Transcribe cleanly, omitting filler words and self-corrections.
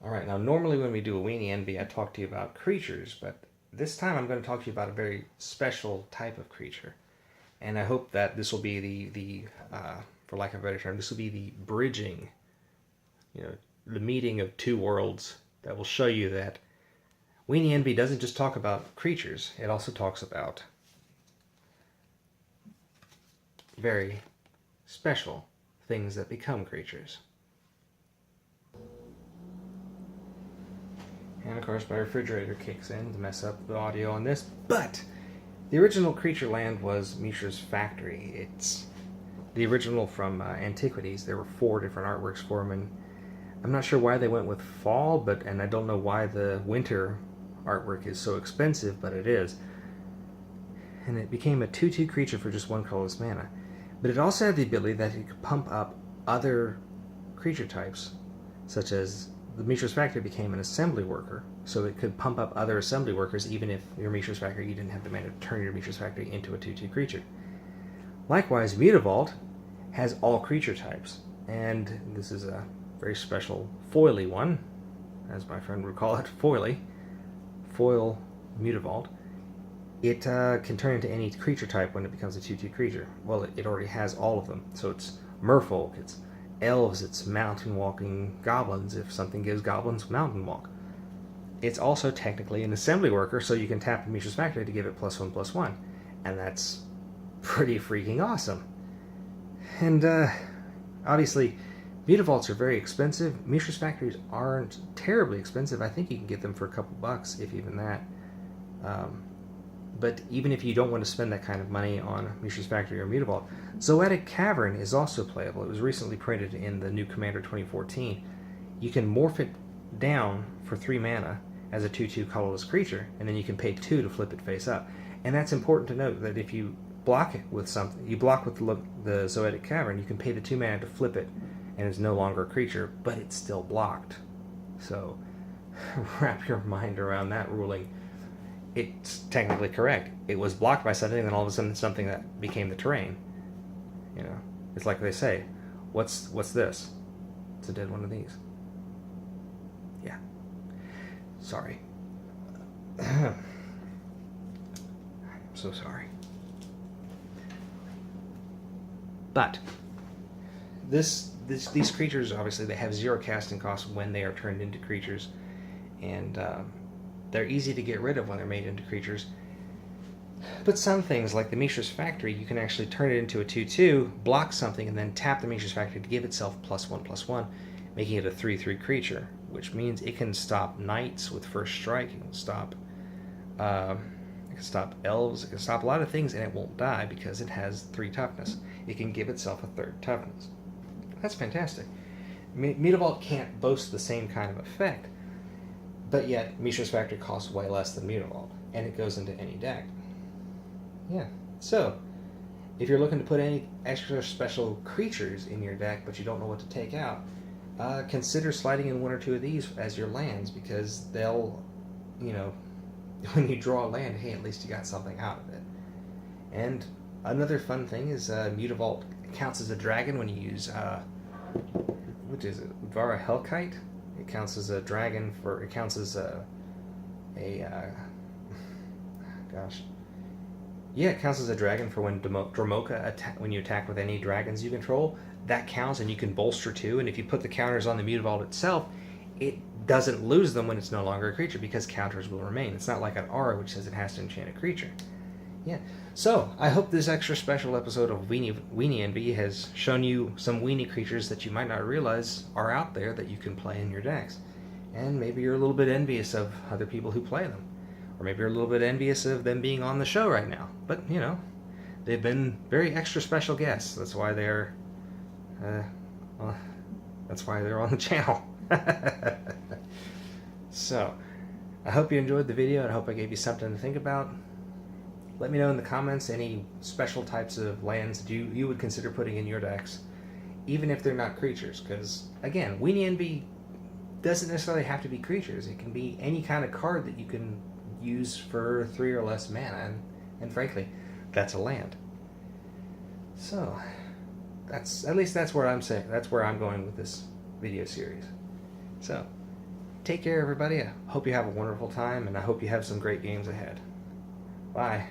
Alright, now normally when we do a Weenie Envy, I talk to you about creatures, but this time I'm going to talk to you about a very special type of creature. And I hope that this will be for lack of a better term, this will be the bridging, the meeting of two worlds that will show you that Weenie Envy doesn't just talk about creatures, it also talks about very special things that become creatures. And of course my refrigerator kicks in to mess up the audio on this, but the original Creature Land was Mishra's factory. It's the original from Antiquities. There were 4 different artworks for them, and I'm not sure why they went with fall, and I don't know why the winter artwork is so expensive, but it is. And it became a 2/2 creature for just 1 colorless mana. But it also had the ability that it could pump up other creature types, such as the Mishra's Factory became an assembly worker, so it could pump up other assembly workers even if your Mishra's Factory, you didn't have the mana to turn your Mishra's Factory into a 2/2 creature. Likewise, Mutavault has all creature types, and this is a very special foily one, as my friend would call it, foily. Foil Mutavault. It can turn into any creature type when it becomes a 2/2 creature. Well, it already has all of them, so it's merfolk, it's elves, it's mountain walking goblins if something gives goblins mountain walk. It's also technically an assembly worker, so you can tap the Mishra's Factory to give it +1/+1, and that's pretty freaking awesome. And obviously Mutavaults are very expensive. Mishra's Factories aren't terribly expensive. I think you can get them for a couple bucks, if even that. But even if you don't want to spend that kind of money on Mishra's Factory or Mutavault, Zoetic Cavern is also playable. It was recently printed in the new Commander 2014. You can morph it down for 3 mana as a 2/2 colorless creature, and then you can pay 2 to flip it face up. And that's important to note, that if you block it with something, you block with the Zoetic Cavern, you can pay the 2 mana to flip it, and it's no longer a creature, but it's still blocked. So wrap your mind around that ruling. It's technically correct. It was blocked by something, and then all of a sudden something that became the terrain. It's like they say, what's this? It's a dead one of these. Yeah. Sorry. I'm so sorry. But these creatures, obviously, they have 0 casting cost when they are turned into creatures, and they're easy to get rid of when they're made into creatures. But some things, like the Mishra's Factory, you can actually turn it into a 2/2, block something, and then tap the Mishra's Factory to give itself +1/+1, making it a 3/3 creature, which means it can stop knights with first strike. It can stop elves. It can stop a lot of things, and it won't die because it has 3 toughness. It can give itself a 3rd toughness. That's fantastic. Mutavault can't boast the same kind of effect, but yet Mishra's Factory costs way less than Mutavault, and it goes into any deck. Yeah, so if you're looking to put any extra special creatures in your deck but you don't know what to take out, consider sliding in 1 or 2 of these as your lands, because they'll, when you draw a land, hey, at least you got something out of it. And another fun thing is Mutavault counts as a dragon when you use, what is it, Vara Hellkite? It counts as a dragon for, it counts as it counts as a dragon for when Dromoka when you attack with any dragons you control. That counts, and you can bolster too. And if you put the counters on the Mutavault itself, it doesn't lose them when it's no longer a creature, because counters will remain. It's not like an aura, which says it has to enchant a creature. Yeah. So I hope this extra special episode of Weenie Envy has shown you some weenie creatures that you might not realize are out there that you can play in your decks. And maybe you're a little bit envious of other people who play them. Or maybe you're a little bit envious of them being on the show right now. But, they've been very extra special guests. That's why they're on the channel. So, I hope you enjoyed the video, and I hope I gave you something to think about. Let me know in the comments any special types of lands that you would consider putting in your decks, even if they're not creatures. Because, again, Weenie Envy doesn't necessarily have to be creatures. It can be any kind of card that you can use for 3 or less mana, and frankly, that's a land. So, that's where I'm going with this video series. So, Take care, everybody. I hope you have a wonderful time, and I hope you have some great games ahead. Bye.